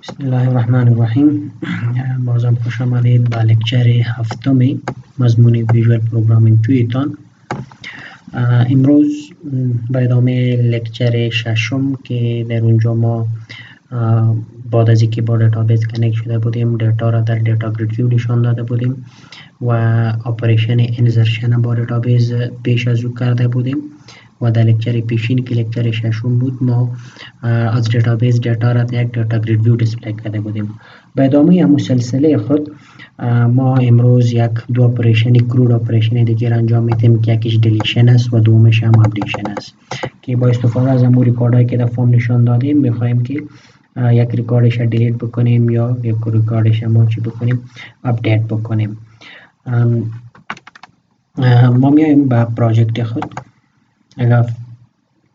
بسم الله الرحمن الرحیم. بازم خوش آمدید به لکچر هفتم مضمون ویژوال پروگرامینگ تو ایتان. امروز به ادامه لکچر ششم که در اونجا ما بعد از اینکه با دیتابیس کانکت شده بودیم دیتا را در دیتا گرید ویو نشان داده بودیم و اپریشن انسرشن با دیتابیس پیش از او کرده بودیم و در لکچر پیشین که لکچر ششم بود ما از دیتابیس دیتا را در یک دیتا گرید ویو دیسپلی کرده بودیم. به ادامه مسلسله خود ما امروز یک دو اپریشن کرود اپریشن دیگر انجام میدیم که یکیش دلیشن است و دومش هم اپدیشن است که با استفاده از همون ریکاردهایی که در فرم نشان دادیم میخوایم که یک ریکاردش را دیلیت بکنیم یا یک ریکاردش ما چی بکنیم اپدیت بکنیم. ما میایم به پراجکت خود. اگر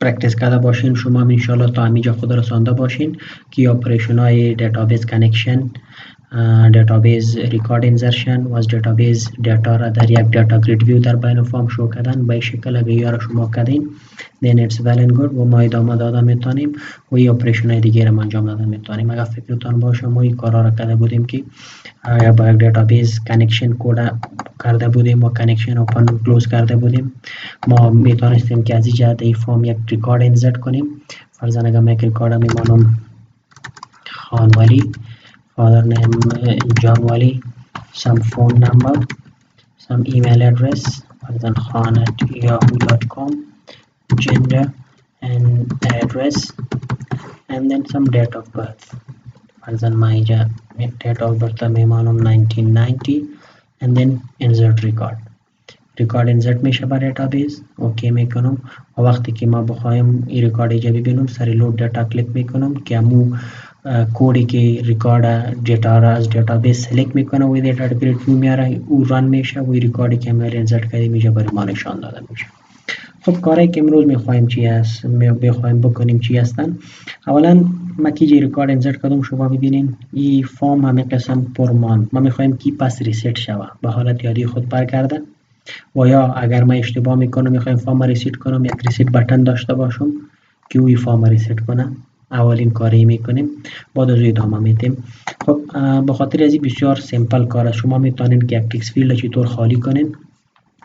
پرکتیس کرده باشین شما هم انشاءالله تا همینجا خود رسانده باشین که اپریشن های دیتابیس کانکشن، دیتابیس ریکارد انسرشن و از دیتابیس دیتا را در یک دیتا گرید ویو در بین فرم شو کردن به شکل اگر یا شما کردین then it's well and good و ما ادامه داده میتونیم و این اپریشن های دیگه را انجام داده میتونیم. اگر فکرتان باشه ما این کارا را کرده بودیم که با یک دیتابیس کانکشن کد کرده بودیم و کانکشن اوپن و کلوز کرده بودیم. ما میتونستیم که از این جهت این فرم یک ریکارد انسرت کنیم. فرضاً اگر من یک ریکارد میمانم خان ولی father name John Wali, some phone number, some email address, khan@yahoo.com, gender and address, and then some date of birth. my date of birth میمانم 1990 and then insert record. ریکارد انسرت میشه بر دیتابیس. اوکی میکنم و وقتی که ما بخوایم این ریکارد اینجا ببینم سری لود دیتا کلیک میکنم که همو کوڈی که ریکارد دیتا را از دیتابیس سلیکت میکنه و دیتا گرید ویو میاره او ران میشه و ریکاردی که ما انسرت کردیم اینجا برای ما نشان داده میشه. خب کاری که امروز میخوایم چی است میخوایم بکنیم چی هستن. اولا ما که ریکارد انسرت کردم شما ببینین این فرم همه قسم پرمان ما میخوایم کی پس ریست شوه به حالت یادی خود برگرده و یا اگر من اشتباه میکنم میخوایم فرم ریست کنم یک ریست بٹن داشته باشم که اوی فرم ریست کنه. اولین کاری میکنیم بعد از ادامه میدیم. خب به خاطر از این بسیار سیمپل کار است. شما میتونین که یک تکست فیلد چطور خالی کنین.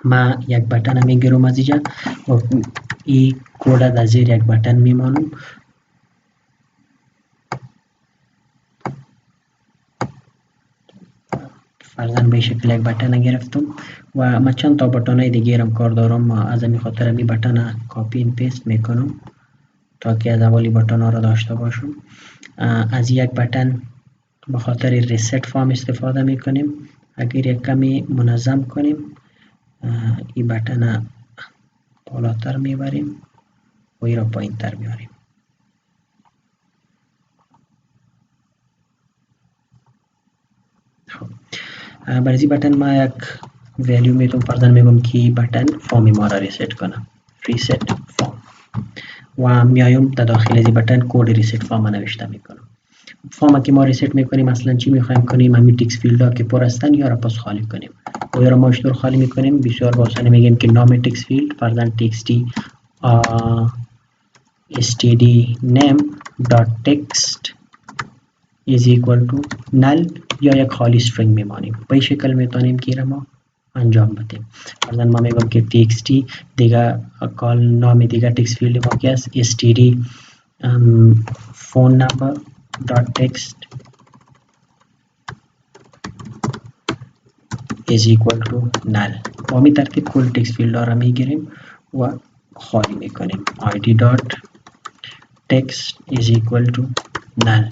ما یک بٹن میگیرم از اینجا و این کد از زیر یک بٹن میمانم. فرضاً به شکل یک بٹن گرفتم و من چند تا بٹن های دیگه هم کار دارم. از همین خاطر می بٹن کاپی این پیست میکنم تا که از اولی بٹن ها را داشته باشم. از یک بٹن به خاطر ریست فرم استفاده میکنیم. اگر یک کمی منظم کنیم این بٹن بالاتر میبریم و این را پایین تر میاریم. خب برای این بٹن ما یک ویلیو میتونم فرضاً میگم که بٹن فرم ما را ریست کنم ریست فرم و میایم در داخل از این بٹن کد ریست فرم نوشته میکنم. فرم که ما ریست میکنیم اصلا چی میخوایم کنیم همین تکست فیلد ها که پر هستن یا را پس خالی کنیم و یا را ما چطور خالی میکنیم. بسیار آسان میگیم که نام تکست فیلد فرضاً txt std name dot text is equal to null یا یک خالی string میمانیم. به این شکل میتونیم که را ما انجام بدیم. فرضاً ما میگم که txt دیگه کال نام دیگه تکست فیلد ما که است std phone number dot text is equal to null. با می ترتیب کل تکست فیلد را میگیریم و خالی میکنیم. id dot text is equal to null.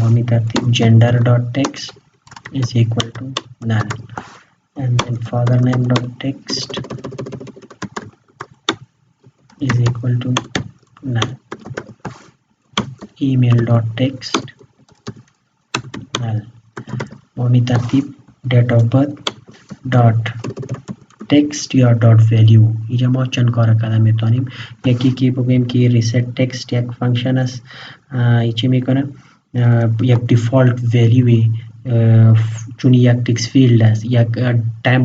با می ترتیب gender dot text is equal to null and then father name dot text is equal to null. email dot text null. با می ترتیب date of birth dot text یا dot value اینجا ما چند کار کرده میتونیم. یکی که بگویم که reset text یک فانکشن است. چی میکنه یک دیفالت ولیوی چون یک تکس فیلد است، یک تایم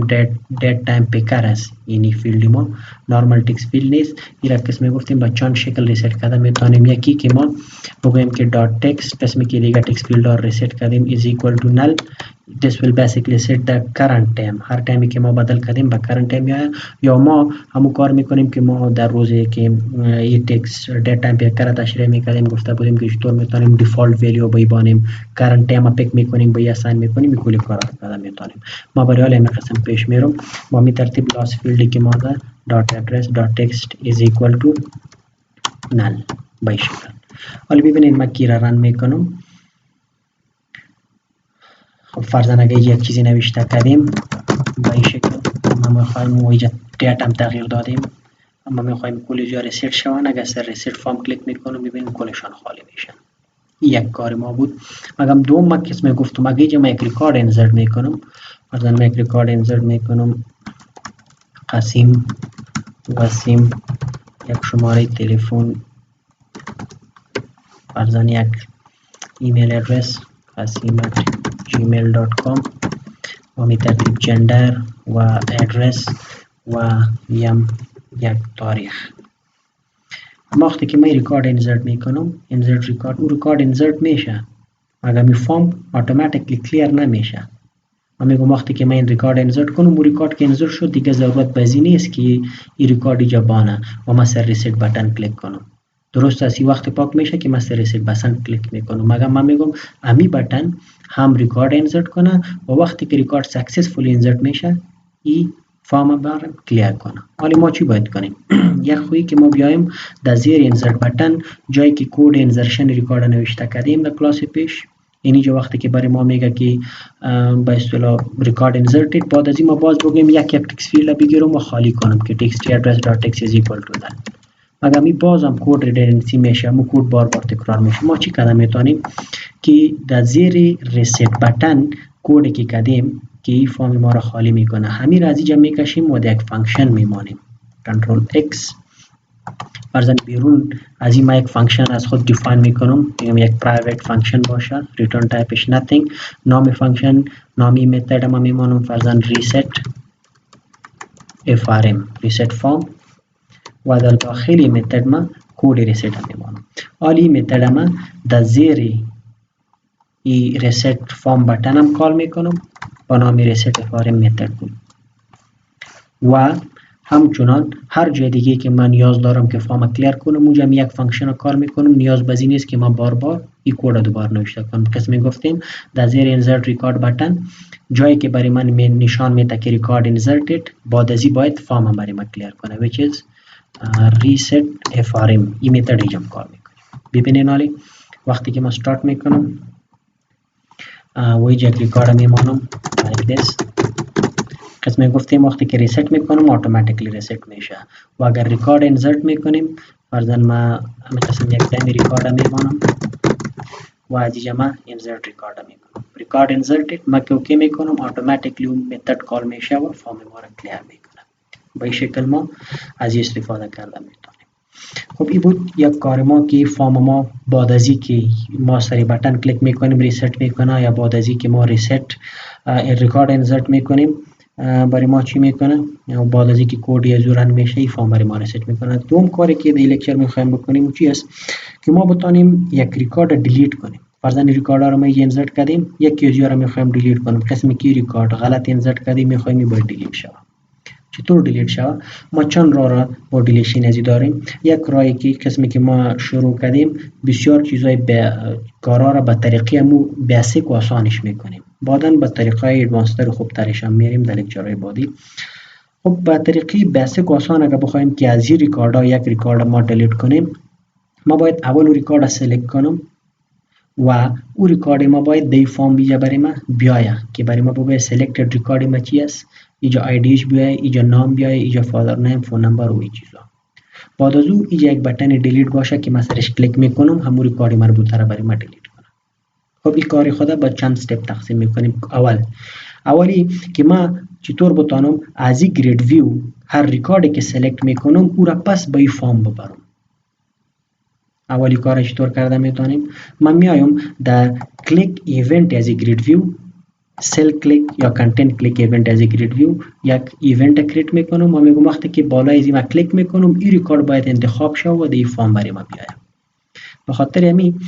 دت تایم پیکر است، یعنی فیلد ما نورمال تکس فیلد نیست. این را قسم گفتیم با چند شکل ریست کرده میتونیم. یکی که ما بگوییم که دات تکست، قسمی که دیگه تکس فیلد رو ریست کردیم is equal to null. this will basically set the current time. هر تایمی که ما بدل کردیم به current time یا ما همون کار میکنیم که ما در روزی که این تکس دت تایم پیکر تشریح میکردیم گفته بودیم که چطور میتونیم دیفالت ویلیو بایبانیم، current time پیک میکنیم با اساین میکنیم، این کلی کارا کرده میتونیم. ما برای حال این قسم پیش میرم با می ترتیب لاست فیلدی که ما ده dot address dot text is equal to null به این شکل. حالا ببینید من کی را رن میکنم. خب فرضاً اگه یک چیزی نوشته کردیم به این شکل ما میخوایم اینجا دیت هم تغییر دادیم، اما میخوایم کل جا ریست شوند. اگر سر ریست فارم کلیک میکنم ببینیم کلشان خالی میشن. یک کار ما بود. مگم دوم ما قسم گفتم اگه اینجا ما یک ریکارد انسرت میکنم، فرضاً ما یک ریکارد انسرت میکنم قاسم وسیم یک شماره تلفن، فرضاً یک ایمیل ادرس qasim@gmail.com و می ترتیب جندر و ادرس و یک تاریخ. وقتی که من ریکارد انسرت میکنم، انسرت ریکارد، اون ریکارد انسرت میشه مگر می فارم اتوماتیکلی کلیر نمیشه. من میگم وقتی که من این ریکارد انسرت کنم، اون ریکارد که انسرت شد دیگه ضرورت بزی نیست که این ریکارد اینجا بانه و من سر ریست بتن کلیک کنم. درست است این وقت پاک میشه که من سر ریست بتن کلیک میکنم. مگر من میگم امی بتن هم ریکارد انسرت کنه و وقتی که ریکارد سکسسفولی انسرت میشه این فارم برام کلیر کنه. حالا ما چی باید کنیم؟ یک خویی که ما بیایم در زیر انسرت بتن جایی که کد انسرشن ریکارد نوشته کردیم در کلاس پیش، اینجا وقتی که برای ما میگه که به اصطلاح ریکارد انسرتد، بعد از این ما باز بگیم یک تکست فیلد بگیرم و خالی کنم که text address dot text is equal to that. مگر می بازم کد ریدندنسی میشه، مو کد بار بار تکرار میشه. ما چی کردیم میتونیم که در زیر ریست بتن کدی که کردیم که این فارم ما را خالی میکنه همین را از اینجا میکشیم و در یک فانکشن میمانیم. کنترل X فرضاً بیرون از این ما یک فانکشن از خود دیفاین میکنم، میگم یک پرایوت فانکشن باشه، ریترن تایپش نثینگ، نام فانکشن نامی متد ما میمانم فرضاً reset frm reset form و در داخلی متد ما کد ریست میمانم. حالی متد ما در زیر ای reset form بتن هم کال میکنم با نام reset frm متد بود و همچنان هر جای دیگه که من نیاز دارم که فارم کلیر کنم اونجا یک فانکشن رو کار میکنم. نیاز بزی نیست که من بار بار این کد رو دوباره نوشته کنم. پس می گفتیم در زیر انسرت ریکارد بتن جایی که برای من نشان میده که ریکارد انسرتد، بعد از این باید فارم برای من کلیر کنه which is reset frm. این متد اینجا کار میکنه. ببینین حالی وقتی که من استارت میکنم و اینجا ریکارد میمانم like this. قسم گفتیم وقتی که ریست میکنم اتوماتیکلی ریست میشه و اگر ریکارد انسرت میکنیم فرضاً ما قسم یک دمی ریکارد میمانم و از اینجا ما انسرت ریکارد میکنم. ریکارد انسرتد ما که اوکی میکنم اتوماتیکلی اون متد کال میشه و فارم ما را کلیر میکنه. به این شکل ما از این استفاده کرده میتونیم. خب این بود یک کار ما که فارم ما بعد از این که ما سری بتن کلیک میکنیم ریست میکنه یا بعد از این که ما ریکارد انسرت میکنیم برای ما چی میکنه یا بعد از اینکه کد یه رن میشه این فارم برای ما ریست میکنه. دوم کاری که در لکچر میخوایم بکنیم چی است که ما بتونیم یک ریکارد دیلیت کنیم. فرضاً ریکارد رو ما انسرت کردیم، یک رو میخوایم دیلیت کنیم. قسمی که ریکارد غلط انسرت کردیم میخوایم این باید دیلیت شه. چطور دیلیت شه؟ ما چند راه را با دیلیشن ازی داریم. یک راهی که قسمی که ما شروع کردیم بسیار چیزای کارا را به طریقه مو بیسیک و آسانش میکنیم. بعداً به طریقه ادوانس‌تر خوب ترش هم میریم در لکچرهای بعدی. خب به طریقه بیسیک و آسان اگر بخوایم که از این ریکارد یک ریکارد ما دیلیت کنیم، ما باید اول ریکارد را سلکت کنم و او ریکارد ما باید دی فارم بیجا برای ما بیایه که برای ما بگه سلکتد ریکارد ما چی است، اینجا آیدیش بیایه، اینجا نام بیایه، اینجا فادر نیم، فون نمبر و این چیزا. بعد از او اینجا یک بتن دیلیت باشه که من سرش کلیک میکنم همون ریکارد مربوطه را برای ما دیلیت کنه. خب این کاری خدا با چند استپ تقسیم میکنیم. اولی که ما چطور بتانم از این گرید ویو هر ریکاردی که سلکت میکنم او را پس به این فارم ببرم. اولی کار چطور کرده میتونیم؟ من میایم در کلیک ایونت از این گرید ویو سل کلیک یا کانتنت کلیک ایونت از گرید ویو یک ایونت کریت میکنم و میگم وقتی که بالای از این کلیک میکنم این ریکارد باید انتخاب شه و در این فارم برای ما بیاید. به خاطر همین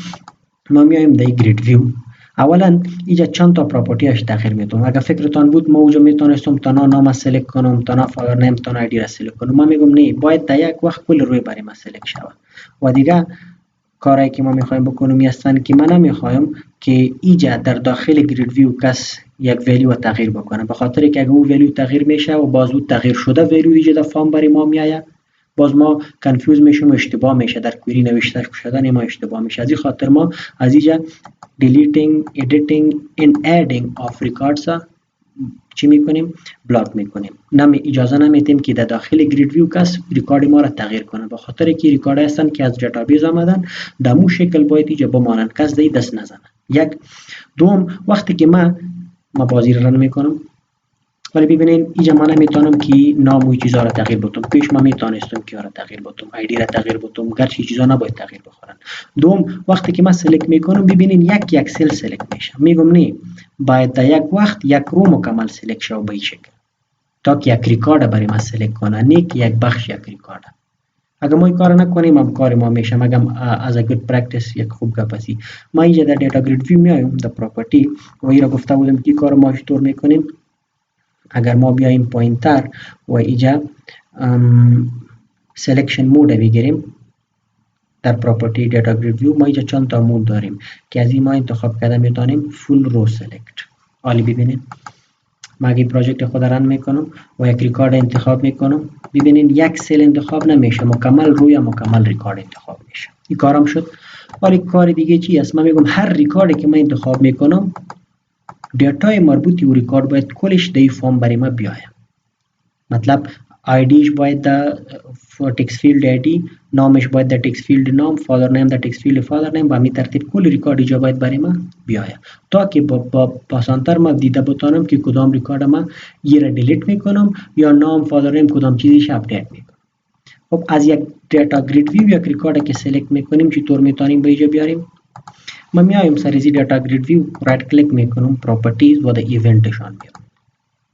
ما میایم در گرید ویو. اولا اینجا چند تا پراپرتی اش تغییر میدم. اگر فکرتان بود ما اونجا میتونستم تنها نام سلکت کنم، تنها فایل نیم، تنها آیدی را سلکت کنم. ما میگم نه، باید در یک وقت کل روی برای ما سلکت شود. و دیگه کاری که ما میخوایم بکنیم هستن که من نمیخوایم که اینجا در داخل گرید ویو کس یک ولیو تغییر بکنه، به خاطر که اگه او ولیو تغییر میشه و باز او تغییر شده ولیو اینجا در فارم برای ما میآید، باز ما کنفیوز میشیم و اشتباه میشه، در کویری نوشته شدن ما اشتباه میشه. از این خاطر ما از اینجا deleting, editing and adding of records چی میکنیم؟ بلاک میکنیم. اجازه نمیدیم که در داخل گرید ویو کس ریکارد ما را تغییر کنه، به خاطر که ریکارد هستن که از دیتابیس آمدن، در مو شکل باید اینجا بمانند، کس دی دست نزنه. یک دوم، وقتی که ما بازی را رن میکنم، ولی ببینین اینجا من نمیتونم که نام و چیزا را تغییر بدم. پیش ما میتونستم که را تغییر بدم، آیدی را تغییر بدم، گرچه چیزا نباید تغییر بخورن. دوم، وقتی که من سلکت میکنم ببینین یک سل سلکت میشه. میگم نه، باید در یک وقت یک رو مکمل سلکت شه به این شکل تا که یک ریکارد برای ما سلکت کنه، نه که یک بخش یک ریکارد. اگر ما این کار نکنیم هم کار ما میشه. مگم از گود پرکتیس یک خوب گپ است. ما اینجا در دیتا گرید ویو میایم در پراپرتی و این را گفته بودم که کار ما چطور میکنیم. اگر ما بیایم پایینتر و اینجا سلکشن مود بگیریم در پراپرتی دیتا گرید ویو، ما اینجا چند تا مود داریم که از این ما انتخاب کرده میتونیم فول رو سلکت. حالا ببینید ما اگه پروژکت خود رن میکنم و یک ریکارد انتخاب میکنم، ببینید یک سل انتخاب نمیشه، مکمل روی مکمل ریکارد انتخاب میشه. این کارم شد. ولی کار دیگه چی است؟ من میگم هر ریکاردی که من انتخاب میکنم دیتای مربوطی و ریکارد باید کلش در این فارم برای ما بیاید. مطلب آیدیش باید در تکست فیلد آیدی، نامش باید در تکست فیلد نام، فادر نیم در تکست فیلد فادر نیم، و همین ترتیب کل ریکارد اینجا باید برای ما بیاید تا که با آسان‌تر ما دیده بتانم که کدام ریکارد ما یه را دیلیت میکنم یا نام فادر نیم کدام چیزیش اپدیت میکنم. خب از یک دیتا گرید ویو یک ریکارد که سلکت میکنیم چطور میتونیم به اینجا بیاریم؟ ما میایم سر از دیتا گرید ویو رایت کلیک میکنم، پراپرتیز و در ایونتشان میارم.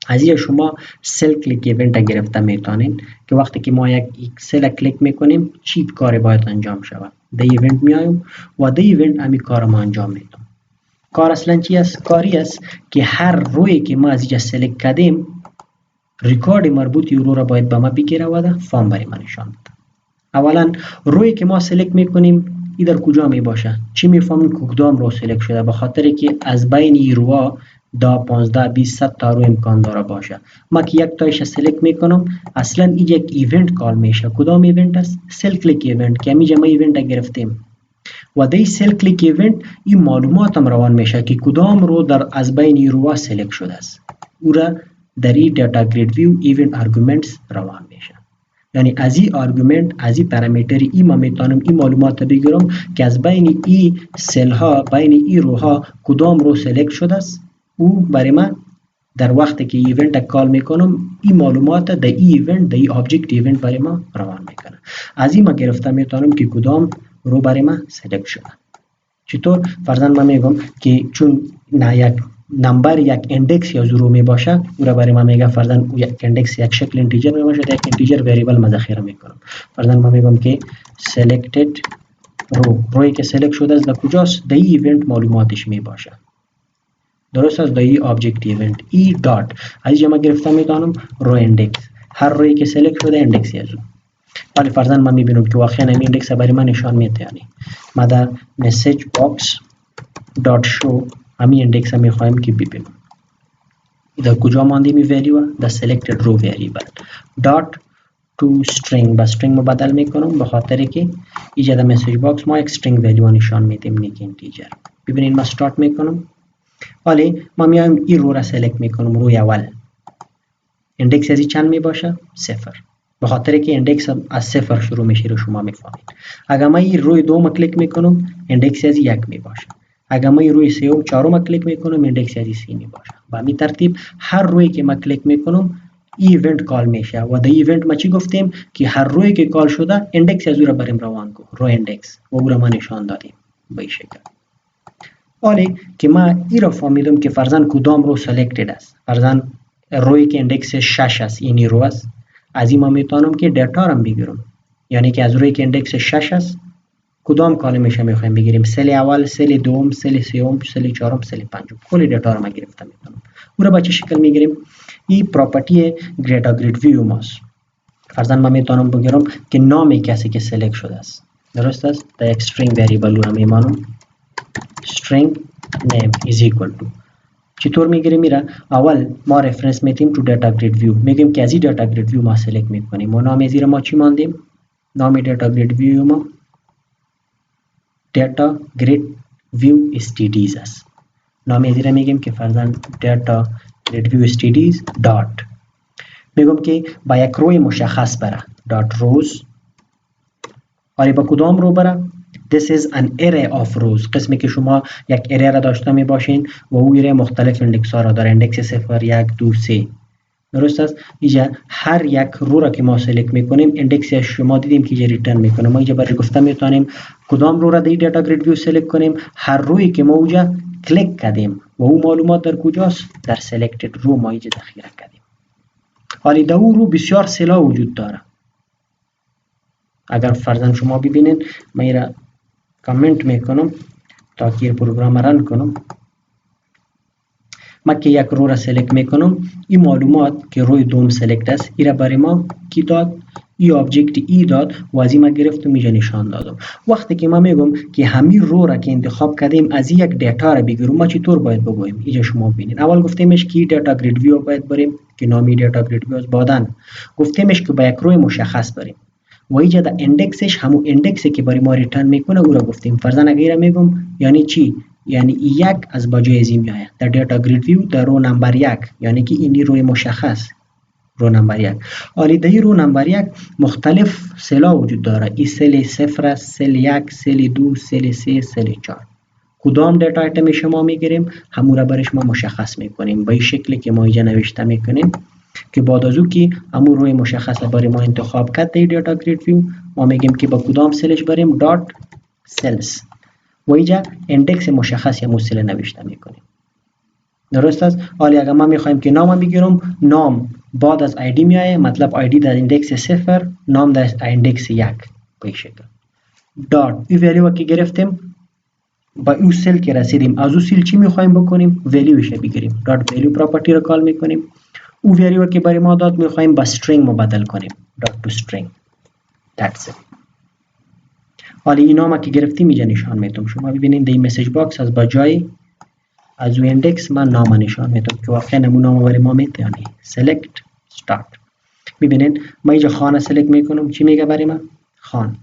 از اینجا شما سل کلیک ایونت گرفته میتونین که وقتی که ما یک سل کلیک میکنیم چی کار باید انجام شود. در ایونت میایم و در ایونت همین کار ما انجام میدم. کار اصلا چی است؟ کاری است که هر روی که ما از اینجا سلکت کردیم ریکارد مربوطی رو را باید به ما بگیره و در فارم برای ما نشان بده. اولا روی که ما سلکت میکنیم این در کجا می باشه؟ چی میفهمیم که کدام رو سلکت شده؟ به خاطر که از بین این روها 10 15 20 100 تا رو امکان داره باشه. ما که یک تایش سلکت میکنم اصلا این یک ایونت کال میشه. کدام ایونت است؟ سل کلیک ایونت که همینجا ما ایونت گرفتیم و در سل کلیک ایونت این معلومات هم روان میشه که کدام رو در از بین این روها سلکت شده است. او را در این دیتا گرید ویو ایونت آرگومنتس روان میشه. یعنی از این آرگومنت، از این پارامتر ای ما میتونم این معلومات بگیرم که از بین این سل ها، بین این روها کدام رو سلکت شده است. او برای من در وقتی که ایونت کال میکنم این معلومات در این ایونت، در این آبجکت ایونت برای ما روان میکنه. از این ما گرفته میتونم که کدام رو برای ما سلکت شده. چطور؟ فرضاً من میگم که چون یک نمبر یک اندکس یا زیرو می باشه، او را برای ما میگه فرضاً یک اندکس یک شکل اینتیجر می باشه، یک اینتیجر وریبل ما ذخیره میکنم. فرضاً من میگم که selected روی که سلکت شده است در کجاست؟ در این ایونت معلوماتش می باشه. درست است؟ در این آبجکت ایونت ای دات از اینجا ما گرفته میتونم رو اندکس، هر روی که سلکت شده اندکس یازو. ولی فرضاً من میبینم که واقعا این اندکس برای من نشان میده. یعنی ما در مسیج باکس دات شو همین اندکس هم میخوایم که ببینیم در کجا مانده می ولیو؟ در selected رو وریبل دات تو string با string مبدل میکنم به خاطر که اینجا در مسیج باکس ما یک string ولیو نشان میدیم نیک اینتیجر. ببینید ما استارت میکنم ولی ما میایم این رو را سلکت میکنم، روی اول اندکس از چند می باشه؟ 0. به خاطر که اندکس از 0 شروع میشه رو شما میفهمید. اگر ما این روی دوم کلیک میکنم اندکس از 1 می باشه. اگر ما روی سوم چهارم کلیک میکنم اندکس از 3 می باشه. به همین ترتیب هر روی که ما کلیک میکنم ایونت کال میشه و در ایونت ما چی گفتیم که هر روی که کال شده اندکس از او را بریم روان کو، رو اندکس و او را ما نشان دادیم به این شکل. حالی که من ای را فهمیدم که فرزن کدام رو سلکتد است، فرزن روی که اندکس 6 است اینی رو است، از این ما میتونم که دیتا را بگیرم، یعنی که از روی که اندکس 6 است کدام کالمش میخوایم بگیریم، سل اول، سل دوم، سل سوم، سل چهارم، سل پنجم، کل دیتا رو ما گرفته میتونم. او را با چه شکل میگیریم؟ این پراپرتی گریدا گرید ویو ماست. فرضاً من میتونم بگیرم که نام کسی که سلکت شده است، درست است؟ در یک string variable رو میمانم string name is equal to. چطور میگیریم میره؟ اول ما رفرنس میتیم تو دیتا گرید ویو، میگیم که از این دیتا گرید ویو ما سلکت میکنیم و نام زیر ما چی ماندیم؟ نام دیتا گرید ویو ما دیتا گرید ویو استدیز است. نام زیر میگیم که فرضاً دیتا گرید ویو استدیز دات، میگم که با یک روی مشخص بره دات روز. آره با کدام رو بره؟ This is an array of rows. قسمی که شما یک array را داشته می باشین و او array مختلف اندکس ها را داره، اندکس 0 1 2 3. درست است؟ اینجا هر یک رو را که ما سلکت میکنیم اندکس شما دیدیم که اینجا ریترن میکنه. ما اینجا برای گفته میتونیم کدام رو را در دیتا گرید ویو سلکت کنیم، هر روی که ما اونجا کلیک کردیم و او معلومات در کجاست؟ در سلکتد رو ما اینجا ذخیره کردیم. حالی در او رو بسیار سلا وجود داره. اگر فرضاً شما ببینید من این را کامنت میکنم تا که پروگرام رن کنم، من که یک رو را سلکت میکنم این معلومات که روی دوم سلکت است این را برای ما کی داد؟ این آبجکت ای داد و از این ما گرفتم اینجا نشان دادم. وقتی که ما میگم که همین رو را که انتخاب کردیم از یک دیتا را بگیریم، ما چطور باید بگوییم؟ اینجا شما ببینید اول گفتیمش که دیتا گرید ویو باید بریم که نامی دیتا گرید ویو است، بعداً گفتیمش که با یک روی مشخص بریم و اینجا در اندکسش همون اندکسی که برای ما ریترن میکنه او را گفتیم. فرضاً اگر میگم یعنی چی؟ یعنی یک از باجای از این میآید در دیتا گرید ویو در رو نمبر 1، یعنی که اینی روی مشخص رو نمبر 1. حالی در رو نمبر 1 مختلف سلا وجود داره، این سل 0 است، سل 1، سل 2، سل 3، سل 4. کدام دیتا آیتم شما میگیریم همون را برش ما مشخص میکنیم به این شکلی که ما اینجا نوشته میکنیم که بعد از او که همون روی مشخص برای ما انتخاب کرد در دیتا گرید ویو ما میگیم که با کدام سلش بریم دات سلز و اینجا اندکس مشخص یا مسئله نوشته میکنیم. درست است؟ حالی اگر ما میخوایم که نام بگیرم، نام بعد از آیدی میایه، مطلب آیدی در اندکس 0، نام در اندکس 1 به این شکل. دات این ولیو که گرفتیم با او سل که رسیدیم از او سل چی میخوایم بکنیم؟ ولیوش بگیریم. دات ولیو پراپرتی رو کال میکنیم. او ولیو که برای ما داد میخوایم با string مبدل کنیم. dot to string. That's it. حالی این نام که گرفتیم اینجا نشان میتونم. شما ببینید در این مسیج باکس از بجای از او اندکس من نام نشان میتونم که واقعا نمون نام برای ما میتونی. select start. ببینید ما اینجا خانه سلکت میکنم چی میگه برای من؟ خان.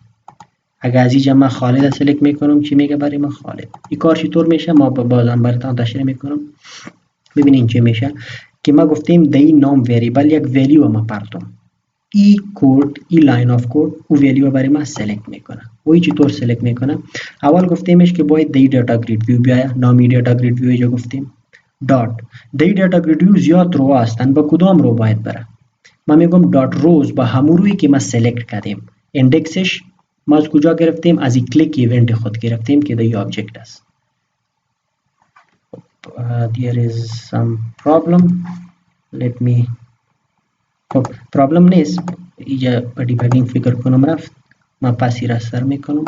اگر از اینجا من خالد سلکت میکنم چی میگه برای من؟ خالد. این کار چطور میشه؟ ما بازم براتون تشریح میکنم. ببینید چی میشه که ما گفتیم در این نام وریبل یک ولیو ما پرتم. ای کد، ای لاین آف کد او ولیو برای ما سلکت میکنه. و ای چطور سلکت میکنه؟ اول گفتیمش که باید در دیتا گرید ویو بیاید. نامی دیتا گرید ویو اینجا گفتیم دات. در دیتا گرید ویو زیاد رو هستن، با کدام رو باید بره؟ ما میگم دات روز با همون روی که ما سلکت کردیم. اندکسش ما از کجا گرفتیم؟ از این کلیک ایونت خود گرفتیم که در این آبجکت است. There is some problem. Let me. خب پرابلم نیست، اینجا با دیباگینگ فکر کنم رفت. من پسی را سر میکنم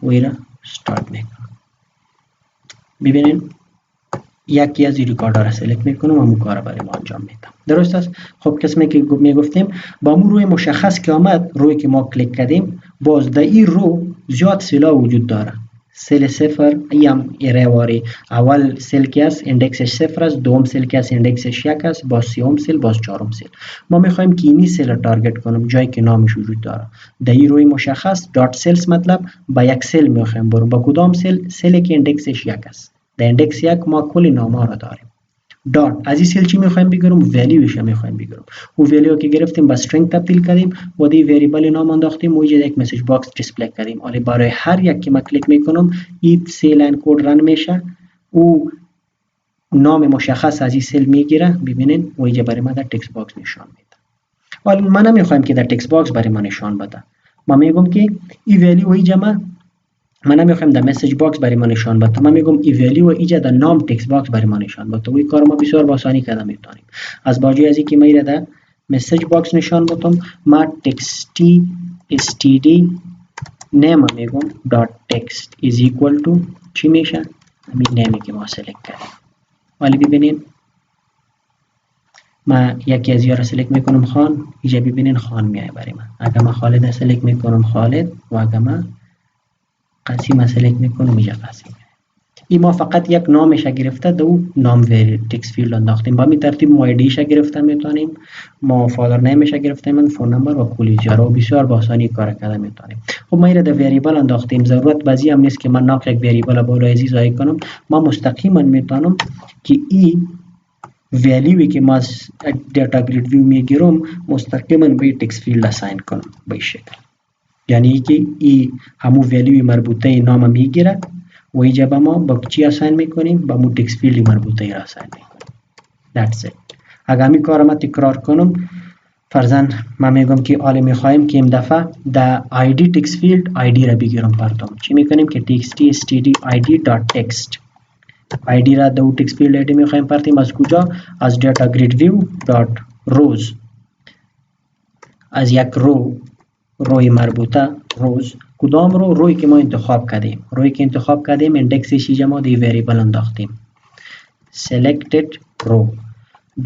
و ایرا start میکنم. ببینین یکی از این ریکارد را سلکت میکنم و همون کار برای ما انجام میدم. درست است؟ خب قسمی که میگفتیم با همون روی مشخص که آمد، روی که ما کلیک کردیم، باز در این رو زیاد سلا وجود داره. سل 0 یم ایرواری اول سل که است اندکسش 0 است، دوم سل که است اندکسش 1 است، باز سوم سل، باز چهارم سل. ما میخوایم که اینی سل رو تارگت کنم جایی که نامش وجود داره. در این روی مشخص دات سلز مطلب با یک سل میخوایم برم. با کدام سل؟ سل که اندکسش 1 است. در اندکس 1 ما کل نام‌ها رو داریم. دات از این سل چی میخوایم بگیرم؟ ولیوش میخوایم بگیرم. و ولیو که گرفتیم با استرینگ تبدیل کردیم و دی وریبل نام انداختیم و اینجا یک مسیج باکس دیسپلی کردیم. ولی برای هر یک که من کلیک میکنم این سه لاین کد رن میشه، او نام مشخص از این سل میگیره. ببینید و اینجا برای ما در تکست باکس نشان میده. ولی ما نمیخوایم که در تکست باکس برای ما نشان بده. ما میگم که این ولیو اینجا من من نمیخوایم در مسیج باکس برای ما نشان بده، من میگم ایوالو و ایجا در نام تکست باکس برای ما نشان بده. وی کار ما بسیار با آسانی کردن میتونیم. از باجی از اینکه میره در مسیج باکس نشان بدم، ما تکستی std نیم میگم دات تکست is equal to چی میشه؟ همین نیمی که ما سلکت کردیم. ولی ببینین ما یکی از را سلکت میکنم خان، اینجا ببینین خان میای برای من. اگر من خالد سلکت میکنم خالد و اگر من قسیم سلکت میکنم اینجا قسیم. این ما فقط یک نامش گرفته دو نام تکست فیلد انداختیم. با این ترتیب ما ایدیش گرفته میتونیم، ما فادر نیمش گرفته من فون نمبر و کلیجا رو بسیار با آسانی کار کرده میتونیم. خب ما ایره در وریبل انداختیم، ضرورت بازی هم نیست که من ناق یک وریبل بالای ازی ضایع کنم. ما مستقیما میتونم که این ولیوی که ما از دیتا گرید ویو میگیرم مستقیما به تکست فیلد اساین کنم به این شکل. یعنی که این همون ولیوی مربوطه نام میگیره و اینجا با ما با چی اساین میکنیم؟ با مو تکست فیلد مربوطه ای را اساین میکنیم. That's it. اگر می کار ما تکرار کنم، فرضاً ما میگم که آلی میخوایم که این دفعه در ID تکست فیلد ID را بگیرم پرتم. چی میکنیم که txt std id.text ID را دو تکست فیلد ID میخوایم پرتیم از کجا؟ از data grid view rows. از یک روی مربوطه روز کدام روی که ما انتخاب کردیم، روی که انتخاب کردیم اندکسش اینجا ما دی وریبل انداختیم selected row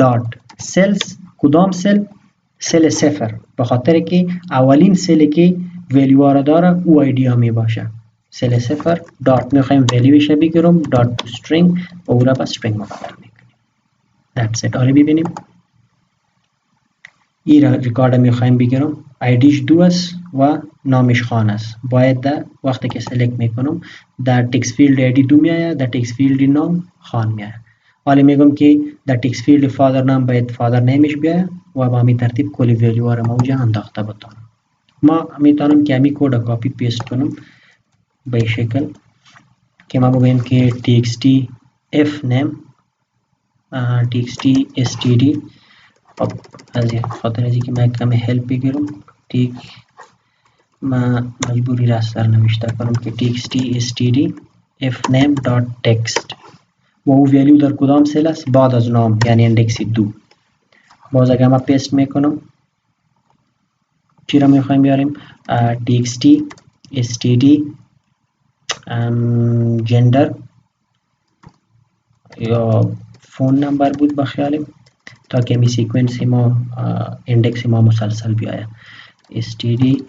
dot cells. کدام سل صفر، به خاطر که اولین سلی که ولیو را داره او ایدی ها می باشه. سل صفر دات میخوایم ولیوش بگیرم دات string و او را با string مبدل میکنیم. That's it. آره ببینیم این ریکارد میخوایم بگیرم، ایدیش 2 است و نامش خان است. باید در وقتی که سلکت میکنم در تکست فیلد ایدی 2 میآید، در تکست فیلد نام خان میآید. حالا میگم که در تکست فیلد فادر نام باید فادر نیمش بیاید و با همین ترتیب کلی ولیو را موجه انداخته بتونم. ما میتونم که همین کد کاپی پیست کنم به این شکل که ما بگویم که txt f name txt std. خب از خاطر از اینکه من کمی هلپ بگیرم ما مجبوری راستر نوشته کنم که txt std f name dot text و او ولیو در کدام سل است؟ بعد از نام، یعنی اندکس 2. باز اگر ما پیست میکنم چی را میخوایم بیاریم؟ txt std gender یا فون نمبر بود بخیالیم تا که می سیکونس ما اندکس ما مسلسل بیاید. std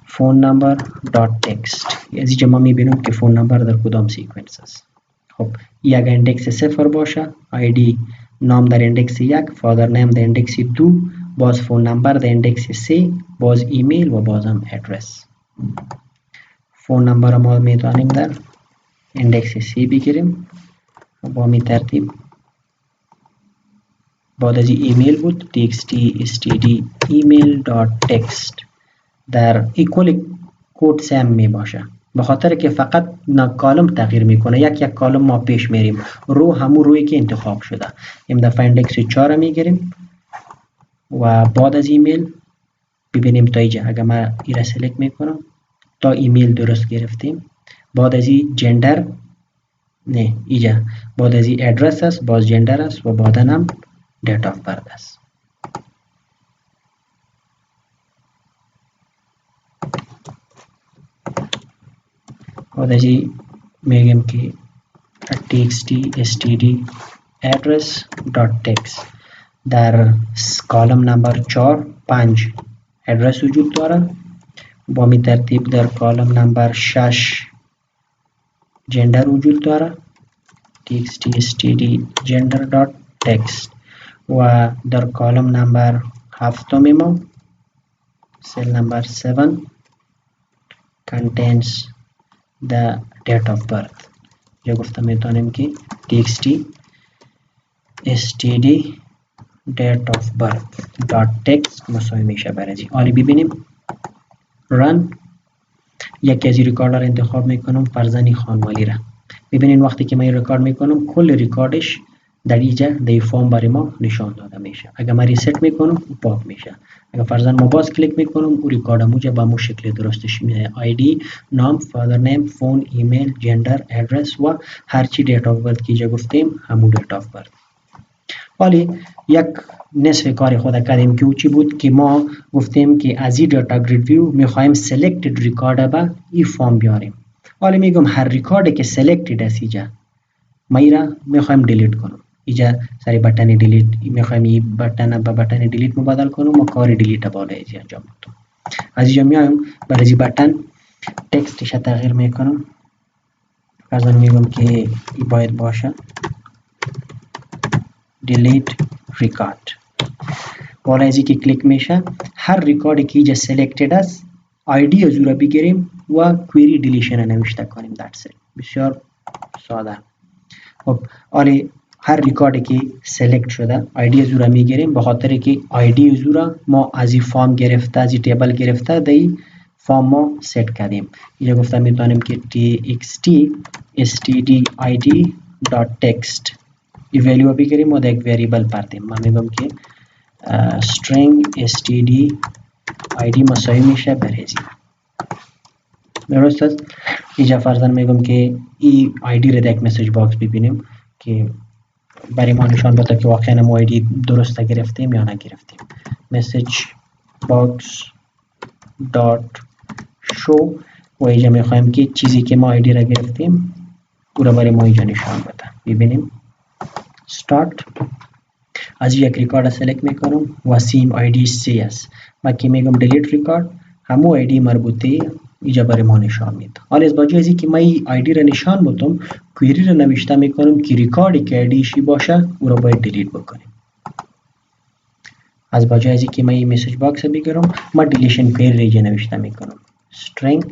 phone number dot text. از اینجا ما میبینیم که فون نمبر در کدام سیکونس است. خب یک اندکس 0 باشه، id نام در اندکس 1، فادر نیم در اندکس 2، باز فون نمبر در اندکس 3، باز ایمیل و بازم ادرس. فون نمبر ما میتونیم در اندکس 3 بگیریم و با می ترتیب بعد از ایمیل بود txt std email.text در ایکوال کد سم می باشه، به خاطر که فقط کالم تغییر میکنه. یک کالم ما پیش میریم، رو همون روی که انتخاب شده. این دفعه اندکس 4 میگیریم و بعد از ایمیل ببینیم تا اینجا اگر من این را سلکت میکنم تا ایمیل درست گرفتیم. بعد از این جندر نه اینجا بعد از این ادرس است، باز جندر است و بعد هم دیت آف برث است. بعد از این میگیم که txt std address dot text در کالم نمبر 4 5 ادرس وجود داره، با می ترتیب در کالم نمبر 6 جندر وجود داره txt std gender dot text و در کالم نمبر 7 ما cell number 7 contains the date of birth. یا گفته میتونیم که txt std date of birth dot text مساوی میشه برای حالی ببینیم run. یکی از ریکاردر انتخاب میکنم فرزنی خانوالی را. ببینین وقتی که من ریکارد میکنم کل ریکاردش در اینجا در فارم برای ما نشان داده میشه. اگر من ریست میکنم پاک میشه. اگر فرضاً ما باز کلیک میکنم او ریکارد موجه به مو شکل درستش میده. آیدی، نام، فادر نیم، فون، ایمیل، جندر، ادرس و هرچی دیت آف برت که اینجا گفتیم همون دیت آف برت. ولی یک نصف کار خود کردیم که چی بود که ما گفتیم که از این دیتا گرید ویو میخوایم سلکتد ریکارد به این فارم بیاریم. ولی میگم هر ریکاردی که سلکتد است اینجا ما ایرا میخوایم دیلیت کنم. اینجا سری بटन دیلیت میخوایم این بटन به بटन دیلیت مبادل کنم و کار دیلیت بالا اینجا انجام بدم. از اینجا میایم برای این بटन تکستش تغییر میکنم. فرضاً میگم که این باید باشه delete record. بالا از اینکه کلیک میشه هر ریکاردی که اینجا سلکتد است آیدی از او را بگیریم و کویری دیلیشن نوشته کنیم. that's it. بسیار ساده. خب آلی هر ریکاردی که سلکت شده آیدی از او را میگیریم به خاطر که آیدی از او را ما از این فارم گرفته از این تیبل گرفته در این فارم ما ست کردیم. اینجا گفتم میتونیم که txt stdid.text این ولیو بگیریم و در یک وریبل پردیم. من میگم که string stdid مساوی میشه برزی. درست است. اینجا فرضاً میگم که این آیدی رو در یک مسیج باکس ببینیم که برای ما نشان بده که واقعا ما آیدی درست گرفتیم یا نگرفتیم. مسیج باکس دات شو و اینجا میخوایم که چیزی که ما آیدی را گرفتیم او را برای ما اینجا نشان بده. ببینیم start. از یک ریکارد سلکت میکنم وسیم آیدی 3 است. من که میگم دیلیت ریکارد همون آیدی مربوطه اینجا برای ما نشان میده. حالا از باجه ازی که من این آیدی را نشان بدم کویری را نوشته میکنم که ریکاردی که آیدیشی باشه او را باید دیلیت بکنیم. از باجه ازی که من این مسیج باکس بگیرم من دیلیشن کویری اینجا نوشته میکنم. string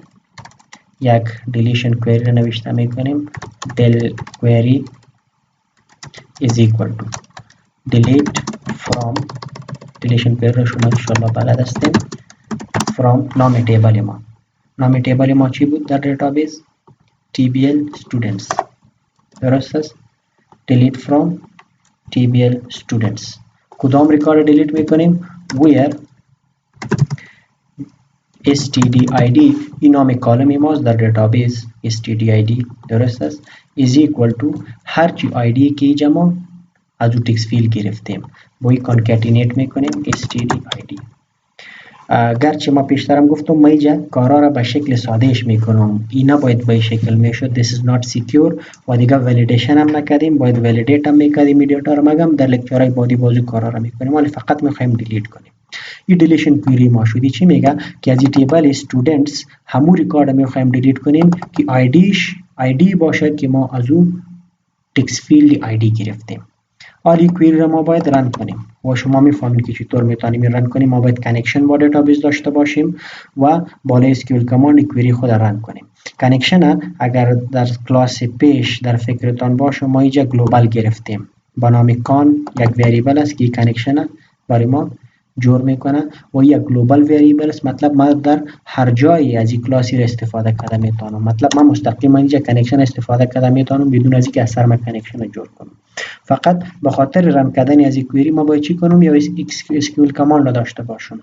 یک دیلیشن کویری را نوشته میکنیم del query is equal to delete from deletion query را شما انشاءالله بلد هستیم from نام تیبل ما. نام تیبل ما چی بود در دیتابیس؟ tbl students. درست است. delete from tbl students. کدام ریکارد دیلیت میکنیم؟ where stdid این نام کالم ماست در دیتابیس stdid. درست است. is equal to هرچی آیدی که اینجا ما از او تکست فیل گرفتیم با این کانکتینیت میکنیم stdid. گرچه ما پیشترم گفتم ما اینجا کارا را به شکل سادهش میکنم. این نباید به شکل میشد. this is not secure و دیگه ولیدیشن هم نکردیم. باید ولیدیت هم میکردیم ایدیتا رو. مگم در لکچرهای بعدی بازی کارا را میکنیم ولی فقط میخوایم دیلیت کنیم. این دیلیشن کویری ما شدی چی میگه که از این تیبل استودنتس همون ریکارد میخوایم دیلیت کنیم که آیدی باشه که ما از اون تکست فیلد آیدی گرفتیم. آلی کویری را ما باید رن کنیم و شما میفهمید که چطور میتونیم رن کنیم. ما باید کانکشن با دیتابیس داشته باشیم و بالای اسکیول کماند کویری خود رن کنیم. کانکشن اگر در کلاس پیش در فکرتان باشه ما اینجا گلوبال گرفتیم با نام کان یک وریبل است که کانکشن برای ما جور میکنه و یک گلوبال وریبل است. مطلب ما در هر جایی از این کلاسی را استفاده کرده میتونم. مطلب من مستقیما اینجا کانکشن استفاده کرده میتونم بدون از اینکه از سر ما کانکشن را جور کنم. فقط به خاطر رن کردن از این کویری ما باید چی کنم؟ یا اسکیول کماند را داشته باشم.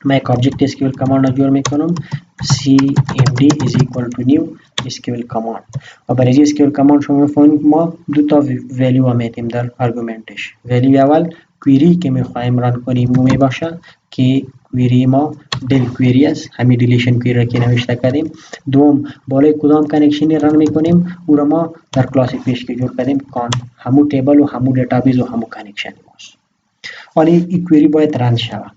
من یک آبجکت اسکیول کماند را جور میکنم cmd is equal to new SQL command و برای اسکیول کماند شما میفهمید ما دو تا ولیو میتیم در آرگومنتش. ولیو اول کویری که میخوایم رن کنیم می باشه که کویری ما دل کویری است. همین دیلیشن کویری را که نوشته کردیم. دوم بالای کدام کانکشنی رن میکنیم او را ما در کلاس پیش که جور کردیم کان همون تیبل و همون دیتابیس و همون کانکشن ماست. ولی این کویری باید رن شود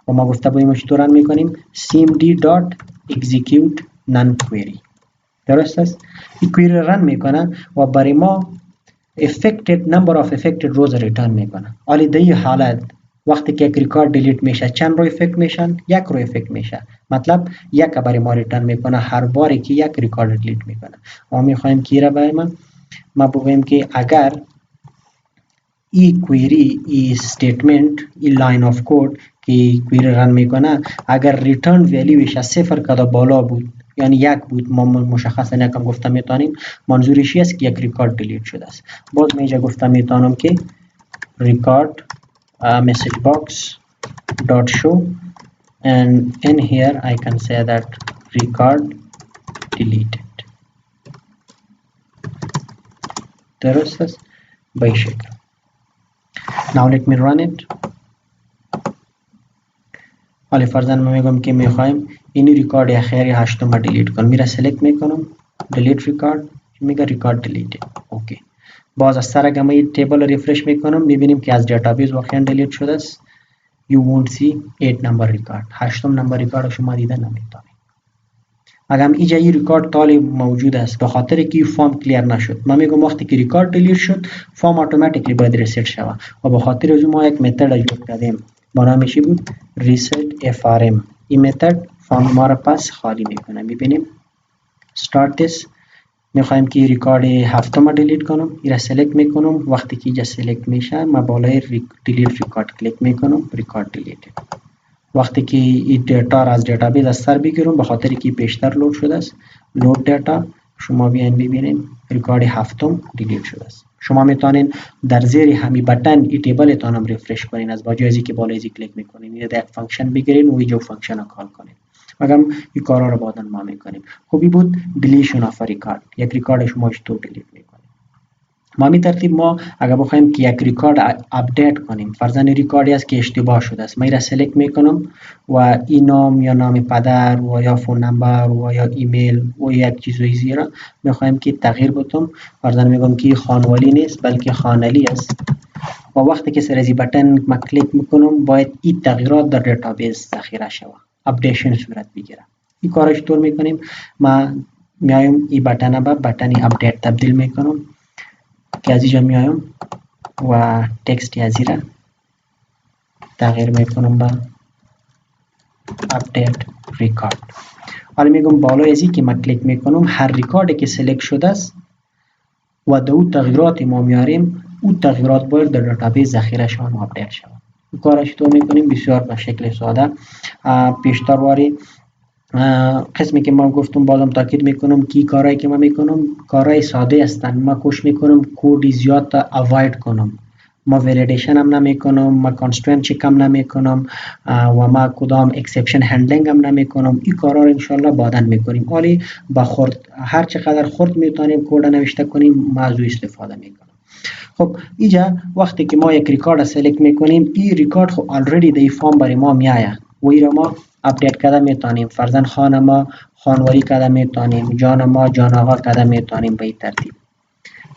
و ما گفته بودیم چطور رن میکنیم cmd.execute none query. درست است. این کویری رن میکنه و برای ما number of affected rows ریترن میکنه. ولی در این حالت وقتی که یک ریکارد دیلیت میشه چند رو افکت میشن؟ یک رو افکت میشه. مطلب یک برای ما ریترن میکنه هر باری که یک ریکارد دیلیت میکنه. ما میخوایم که را برای ما بگویم که اگر این کویری این استیتمنت این لاین آف کد که کویری رن میکنه اگر ریترن ولیوش از 0 کدا بالا بود یعنی یک بود ما مشخصا یکم گفتم میتونیم منظورش است که یک ریکارد دیلیت شده است. باز من اینجا گفتم میتونم که record message box dot show and in here I can say that record deleted. درست است به این شکل. now let me run it. حالا فرضاً ما میگم که میخوایم این ریکارد اخیری هشتم دیلیت کنم. میره سلکت میکنم delete record میگه record deleted. اوکی. باز از سر اگه این تیبل رو ریفرش میکنم میبینیم که از دیتابیس واقعا دیلیت شده است. you won't see 8 number record. هشتم نمبر ریکارد شما دیده نمیتونید. اگر اینجا این ریکارد تالی موجود است به خاطر که این فارم کلیر نشد. من میگم وقتی که ریکارد دیلیت شد فارم اتوماتیکلی باید ریست شود و به خاطر از ما یک متد ایجاد کردیم با نام چی بود reset frm. این متد فارم ما را پس خالی میکنه. میبینیم start this. میخوایم که ریکارد هفتم دیلیت کنم. این را سلکت میکنم. وقتی که اینجا سلکت میشه ما بالای دیلیت ریکارد کلیک میکنم ریکارد دیلیتد. وقتی که این دیتا را از دیتابیس از سر بگیرم به خاطر که بیشتر لود شده است لود دیتا شما بیاین ببینید ریکارد هفتم دیلیت شده است. شما میتونین در زیر همین بटन این تیبل تانم ریفرش کنین از باجای از که بالای از کلیک میکنین این یک فانکشن بگیرین و اینجا فانکشن رو کال کنین. مگم این کارا رو بعداً ما میکنیم. خوبی بود دلیشن اف ریکارد. یک ریکارد شما چطور دیلیت میکنین. ما می ترتیب ما اگر بخوایم که یک ریکارد اپدیت کنیم فرضاً ریکاردی است که اشتباه شده است من را سلکت میکنم و این نام یا نام پدر و یا فون نمبر و یا ایمیل و یک چیزی زیرا میخوایم که تغییر بدم. فرضاً میگم که خانوالی نیست بلکه خانلی است و وقتی که سر از این بटन ما کلیک میکنم باید این تغییرات در دیتابیس ذخیره شود اپدیشن صورت بگیره. این کارا چطور میکنیم؟ ما میایم این بटन را به بटन اپدیت تبدیل میکنم که از اینجا میایم و تکست از این را تغییر میکنم به اپدیت ریکارد. حالا میگم بالای از این که من کلیک میکنم هر ریکاردی که سلکت شده است و در اون تغییرات ما میاریم اون تغییرات باید در دیتابیس ذخیره شوند و اپدیت شوند. این کارا چطور میکنیم؟ بسیار به شکل ساده. پیشتر باری قسمی که ما گفتم بازم تاکید میکنم که کارهایی که من میکنم کارهای ساده هستند. ما کوشش میکنم کد زیاد تا اواید کنم. ما ولیدیشن هم نمیکنم، ما کانسترینت چک هم نمیکنم و ما کدام اکسپشن هندلینگ هم نمیکنم. این کارا رو ان شاء الله بعداً میکنیم. ولی با خرد هر چقدر خرد میتونیم کد نوشته کنیم ما از استفاده میکنم. خب اینجا وقتی که ما یک ریکارد سلکت میکنیم این ریکارد خب آلردی در فارم برای ما میآید و این را ما اپدیت کرده میتونیم. فرضاً خان ما خانواری کرده میتونیم، جان ما جان آقا کرده میتونیم به این ترتیب.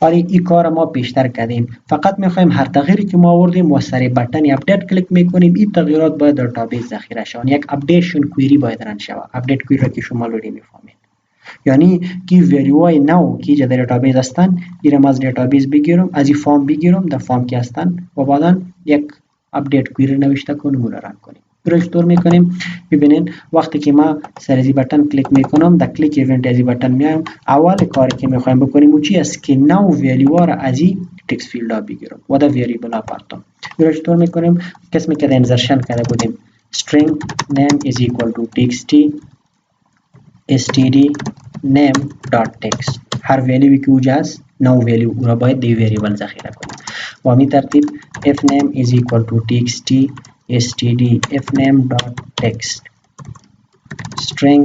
ولی این کار ما بیشتر کردیم. فقط میخوایم هر تغییری که ما آوردیم و سر بटन اپدیت کلیک میکنیم این تغییرات باید در دیتابیس ذخیره شوند. یک اپدیشن کوئری باید ران شود. اپدیت کوئری را که شما لودی میفهمید یعنی که ولیوهای نو که در دیتابیس هستن این از دیتابیس بگیرم از این فارم بگیرم در فارم که هستن و بعدا یک اپدیت کوئری نوشته کنیم و ران کنیم. رو چطور میکنیم؟ ببینید وقتی که ما سر از بटन کلیک میکنم در کلیک ایونت از بटन میایم اول کاری که میخوایم بکنیم اون چی است که نو ولیو را از این تکست فیلد ها بگیرم و در وریبل ها پرتم. رو چطور میکنیم؟ قسمی که انسرشن کرده بودیم string name is equal to txt std name dot text هر ولیوی که اوجا است نو ولیو او را باید دی وریبل ذخیره کنیم و همین ترتیب fname is equal to txt std fname dot text string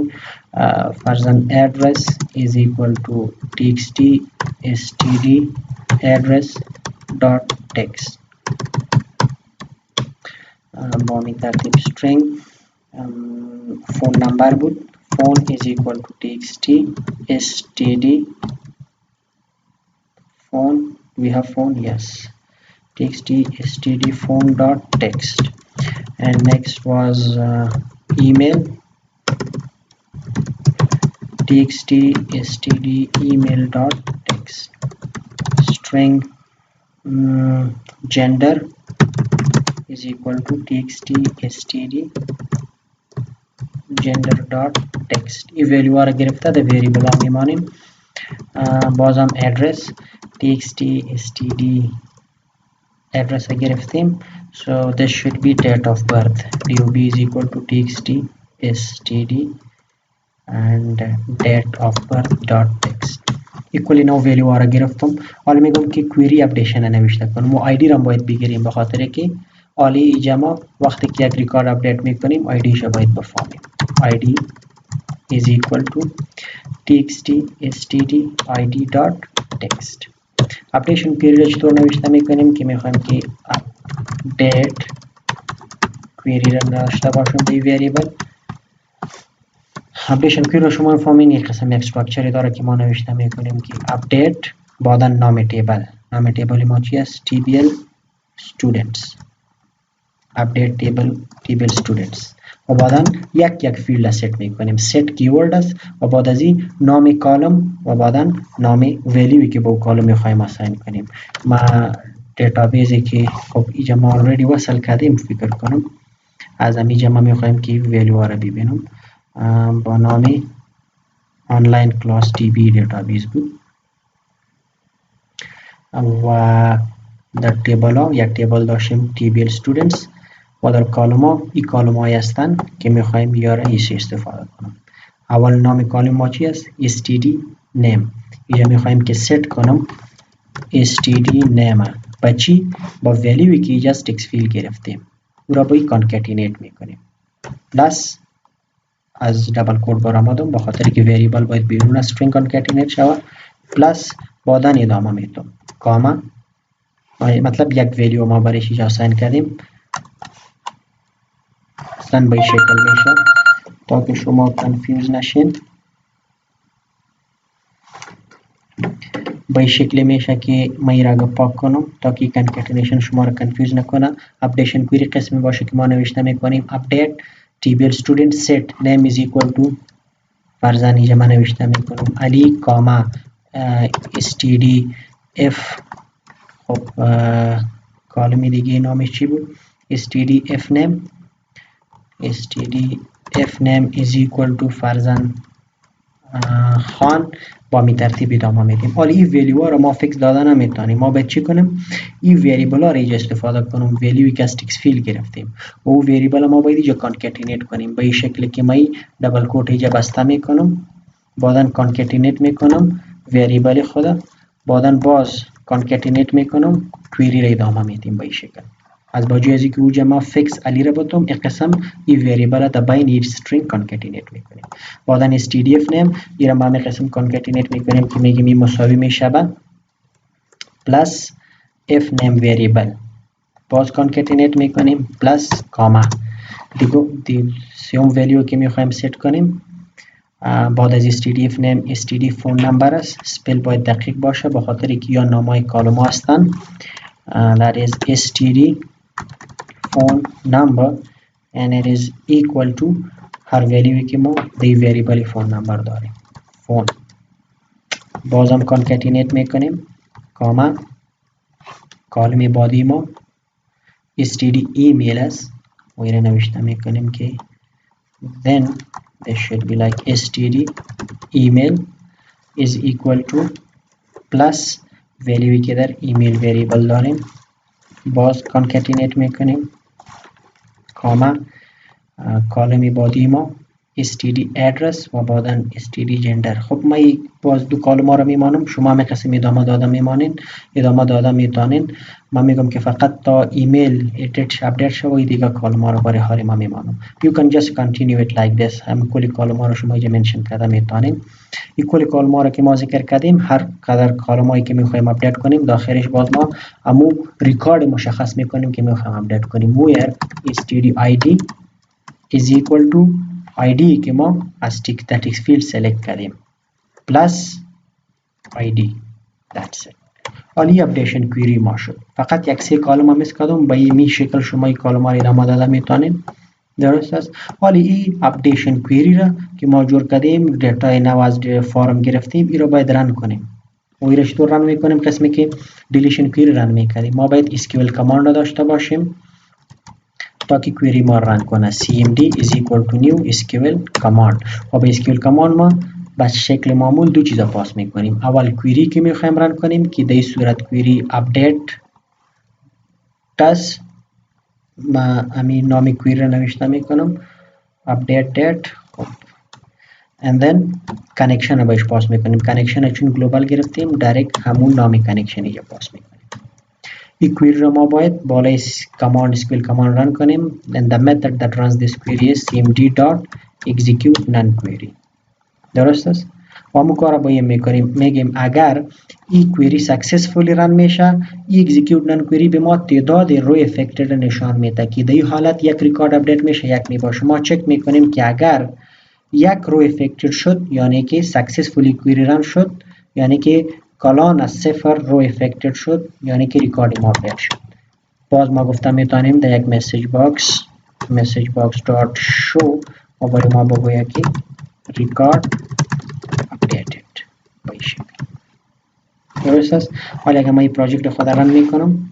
فرضاً address is equal to txt std address dot text با همین ترتیب string phone number بود phone is equal to txt std phone we have phone yes txt std phone dot text and next was email txt std email dot text string gender is equal to txt std gender dot text این ولیو را گرفته در وریبل ها میمانیم. بازم address txt std address را گرفتیم so this should be date of birth dob is equal to txt std and date of birth dot text equally now value آره گرفتم. حالا میگم که query updation نوشته کنم و آیدی را باید بگیریم به خاطر که حالی اینجا ما وقتی که یک ریکارد اپدیت میکنیم آیدی را باید بفهمیم. آیدی is equal to txt std id dot text. اپدیشن query را چطور نوشته میکنیم که میخوایم که update query را نوشته باشیم به وریبل. اپدیشن query را شما میفهمین یک قسم یک استراکچری داره که ما نوشته میکنیم که update بعدا نام تیبل ما چی است؟ tbl students update table students و بعدا یک فیلد ست میکنیم. set کیورد است و بعد از این نام کالم و بعدا نام ولیوی که با کالم میخوایم اساین کنیم. ما دیتابیسی که خب اینجا ما already وصل کردیم فکر کنم از اینجا ما میخوایم که ولیو را ببینیم با نام آنلاین کلاس DB دیتابیس بود و در تیبل ها یک تیبل داشتیم TBL students و در کالم ها این کالم هایی هستند که میخوایم یاره ایش استفاده کنم. اول نام کالم ما چی است؟ std name. اینجا میخوایم که set کنم std name با چی؟ با ولیوی که اینجا تکست فیل گرفتیم او را با این کانکتینیت میکنیم پلس از دبل کود برآمدم به خاطر که وریبل باید بیرون از string کانکتینیت شود پلس بعدا ادامه میدم کاما مطلب یک ولیو ما برایش اینجا اساین کردیم اصلا به این شکل میشه تا که شما کنفیوز نشین. به این شکل میشه که من این را پاک کنم تا که کانکتینیشن شما را کنفیوز نکنه. اپدیشن کویری قسمی باشه که ما نوشته میکنیم update tbl student set name is equal to فرضاً اینجا من نوشته میکنم علی کاما std f خب کالمی دیگه نامش چی بود؟ std f name is equal to فرضاً خان با می ترتیب ادامه میدیم. حالا این ولیو ها رو ما فیکس داده نمیتونیم. ما باید چی کنیم؟ این وریبل ها رو اینجا استفاده کنیم. ولیوی که از تکست فیل گرفتیم و او وریبل ما باید اینجا کانکتینیت کنیم به این شکل که من دبل کوت اینجا بسته میکنم بعدا کانکتینیت میکنم وریبل خود بعدا باز کانکتینیت میکنم کویری را ادامه میدیم به این شکل. از باجی از اینکه اوجا ما فیکس علی را بتم یک قسم این وریبل در بین این string کانکتینیت میکنیم. بعدا stdf name این را ما می قسم کانکتینیت میکنیم که میگیم این مساوی میشه به پلس f name وریبل باز کانکتینیت میکنیم پلس کاما دیگه سیوم ولیو که میخوایم ست کنیم بعد از stdf name std phone number است. سپل باید دقیق باشه به خاطر که یا نامای کالم هستن that is std phone number and it is equal to هر ولیوی که ما دی وریبل فون نمبر داریم فون بازم کانکتینیت میکنیم کاما کالم بعدی ما std ایمیل است و این نوشته میکنیم که then this should be like std email is equal to plus ولیوی که در ایمیل وریبل داریم باز کانکتینیت میکنیم کاما کالم بعدی ما std address و بعدا std gender. خب ما باز دو کالم ها رو میمانم شما می قسم ادامه داده میمانین ادامه داده میتونین. من میگم که فقط تا ایمیل اپدیت شوی دیگه کالم ها رو برای حال ما میمانم. you can just continue it like this. هم کلی کالم ها رو شما اینجا منشن کرده میتونین. این کلی کالم ها رو که ما ذکر کردیم هر قدر کالم هایی که میخوایم اپدیت کنیم داخلش باز ما امو ریکارد مشخص میکنیم که میخوایم اپدیت کنیم where std id is equal to id که ما از تکست فیلد سلکت کردیم پلس id that's it. حالی اپدیشن کویری ما شد. فقط یک سه کالم هم کردم به این شکل شما این کالم ها را ادامه داده میتونین درست است. حالی این اپدیشن کویری را که ما جور کردیم دیتا نو از فارم گرفتیم این را باید رن کنیم و این را چطور رن میکنیم؟ قسمی که دیلیشن کویری رن میکنیم ما باید SQL کماند داشته باشیم تا که کویری ما رن کنه cmd is equal to new SQL command و به SQL command ما به شکل معمول دو چیزا پاس میکنیم. اول کویری که میخوایم رن کنیم که در صورت کویری update does ما همین نام کویری رو نوشته میکنم update date. خب and then کانکشن رو بهش پاس میکنیم. کانکشن چون گلوبال گرفتیم دایرکت همون نام کانکشن اینجا پاس میکنیم. این query رو ما باید بالای کماند سکویل کماند ران کنیم and the method that runs this query is cmd.execute non-query. درست است؟ و همون کار رو با این میکنیم، میگیم اگر این query successfully رن میشه این execute non-query به ما تعداد روی affected نشان میده که در این حالت یک ریکارد اپدیت میشه یک میباشه. ما چک میکنیم که اگر یک رو affected شد یعنی که successfully query رن شد، یعنی که کلان از صفر رو affected شد یعنی که ریکارد ما اپدیت شد. باز ما گفتم میتونیم در یک مسیج باکس دات شو و برای ما بگوید که ریکارد updated با این شکل. درست است؟ حالا اگر من این پراجکت خود رن میکنم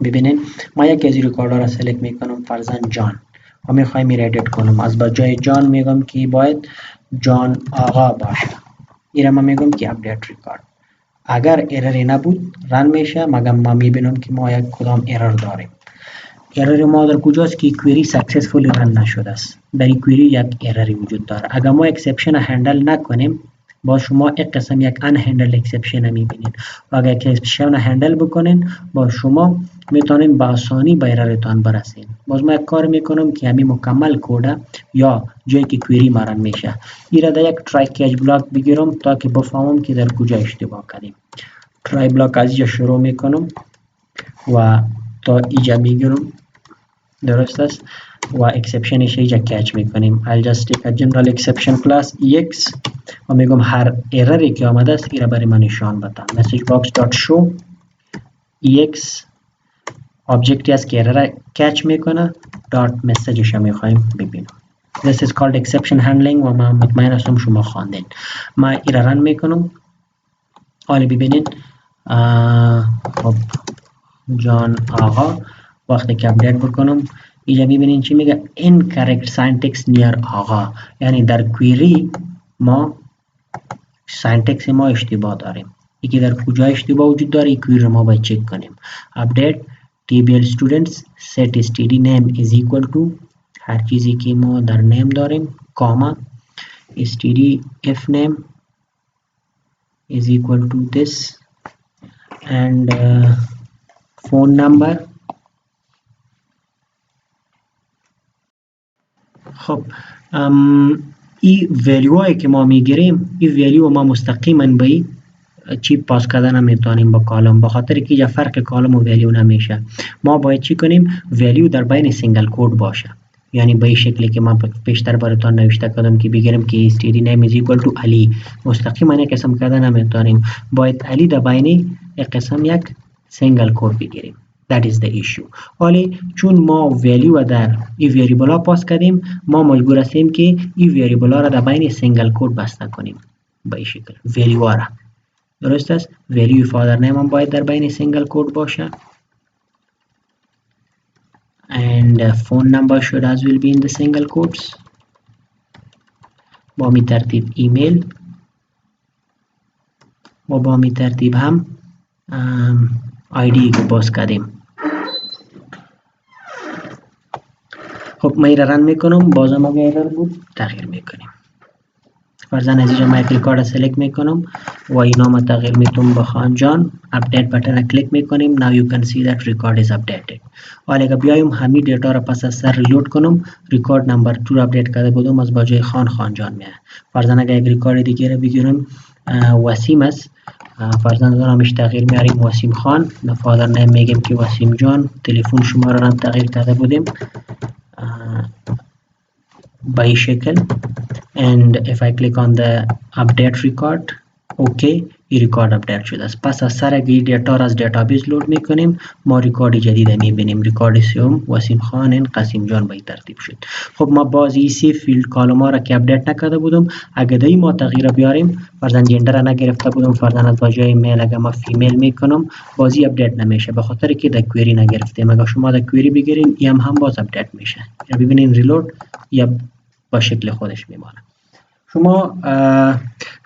ببینین ما یک از این ریکاردها را سلکت میکنم، فرضاً جان و میخوایم این ادیت کنم. از بجای جان میگم که باید جان آقا باشه. این ما میگم که اپدیت ریکارد. اگر ایرری نبود رن میشه مگر ما میبینم که ما یک کدام ایرر داریم. ایرر ما در کجاست که کوئری سکسسفولی رن نشده است. در این کوئری یک ایرری وجود داره. اگر ما اکسپشن هندل نکنیم با شما یک قسم یک ان هندل اکسپشن میبینید و اگر اکسپشن هندل بکنین با شما میتونین با آسانی به ایررتان برسین. باز ما یک کار میکنم که همین مکمل کوده یا جایی که کوئری ما رن میشه این را یک ترای کیج بلاک بگیرم تا که بفهمم که در کجا اشتباه کردیم. ترای بلاک از اینجا شروع میکنم و تا اینجا میگیرم. درست است؟ و اکسپشنش اینجا کچ میکنیم. I'll just take a general exception class ex و میگم هر ایرری که آمده است این را برای من نشان بده. message box dot show ex objecti است که ایرر کچ میکنه dot messageش را میخوایم ببینیم. This is called exception handling و من مطمئن هستم شما خواندین. ما این را رن میکنم. حالا ببینین خب جان آقا وقتی که اپدیت بکنم اینجا میبینین چی میگه incorrect syntax near آقا، یعنی در کوئری ما سینتکس ما اشتباه داریم. یکی در کجا اشتباه وجود داره این کوئری ما باید چک کنیم. update tbl students set std name is equal to هر چیزی که ما در نیم داریم کاما std f name is equal to this and phone number. خب این ولیو هایی که ما میگیریم این ولیو ما مستقیما به چی پاس کردن نمیتونیم با کالم، به خاطر که اینجا فرق کالم و ولیو نمیشه. ما باید چی کنیم؟ ولیو در بین سینگل کد باشه، یعنی به این شکلی که من پیشتر براتون نوشته کردم که بگیریم که std name is equal to علی، مستقیما یک قسم کردن نمیتونیم، باید علی در بین یک قسم یک سینگل کد بگیریم. That is the issue. ولی چون ما ولیو در این وریبل ها پاس کردیم ما مجبور هستیم که این وریبل ها را در بین سینگل کد بسته کنیم به این شکل ولیو ها را. درست است؟ ولیو فادر نیم هم باید در بین سینگل کد باشه and phone number should as well be in the single quotes. با می ترتیب ایمیل و با می ترتیب هم آیدی که پاس کردیم. خب ما این را رن میکنم، بازم اگر ایرر بود تغییر میکنیم. فرضاً از اینجا ما یک ریکارد سلکت میکنم و این نام تغییر میتونم به خان جان. اپدیت بٹن کلیک میکنیم. now you can see that record is updated. حالا اگر بیایم همین دیتا را پس از سر ریلود کنم ریکارد نمبر 2 را اپدیت کرده بودم از باجای خان جان میاد. فرضاً اگر یک ریکارد دیگه را بگیرم وسیم است، فرضاً نامش تغییر میاریم وسیم خان، فادر نیم میگیم که وسیم جان، تلفن شماره را تغییر کرده بودیم به این شکل and if I click on the update record okay این ریکارد اپدیت شده است. پس از سر این دیتا را از دیتابیس لود میکنیم ما ریکارد جدید میبینیم. ریکارد سوم وسیم خان قاسم جان به این ترتیب شد. خب ما باز این سی فیلد کالم ها را که اپدیت نکرده بودم اگه دایی ما تغییر بیاریم فرضاً جندر را نگرفته بودم، فرضاً از واژه میل اگه ما فیمیل میکنم بازی اپدیت نمیشه به خاطر که در کوئری نگرفتیم. اگه شما در کوئری بگیرین هم باز اپدیت میشه. ببینین ریلود یا با شکل خودش میمانه. شما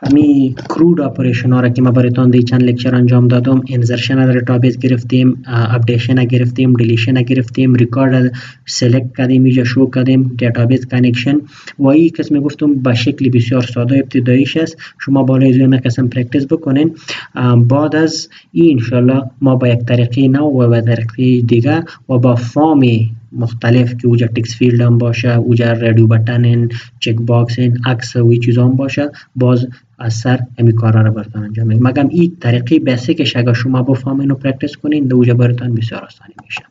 همین کرود اپریشن ها را که ما براتون دی چند لکچر انجام دادم، انزرشن از دیتابیس گرفتیم، اپدیشن گرفتیم، دیلیشن گرفتیم، ریکارد سلکت کردیم، اینجا شو کردیم، دیتابیس کانکشن و این قسم گفتم به شکل بسیار ساده ابتداییش است. شما بالای زیر قسم پرکتیس بکنین. بعد از این انشالله ما با یک طریقه نو و با طریقه دیگه و با فارم مختلف که اوجا تکس فیلد هم باشه، اوجا رادیو بتن، چک باکس، عکس و این چیزا هم باشه، باز از سر همین کارا رو براتون انجام میدم. مگم این طریقه بیسیکش اگر شما بفهمین و پرکتیس کنین، اوجا براتون بسیار آسانی میشه.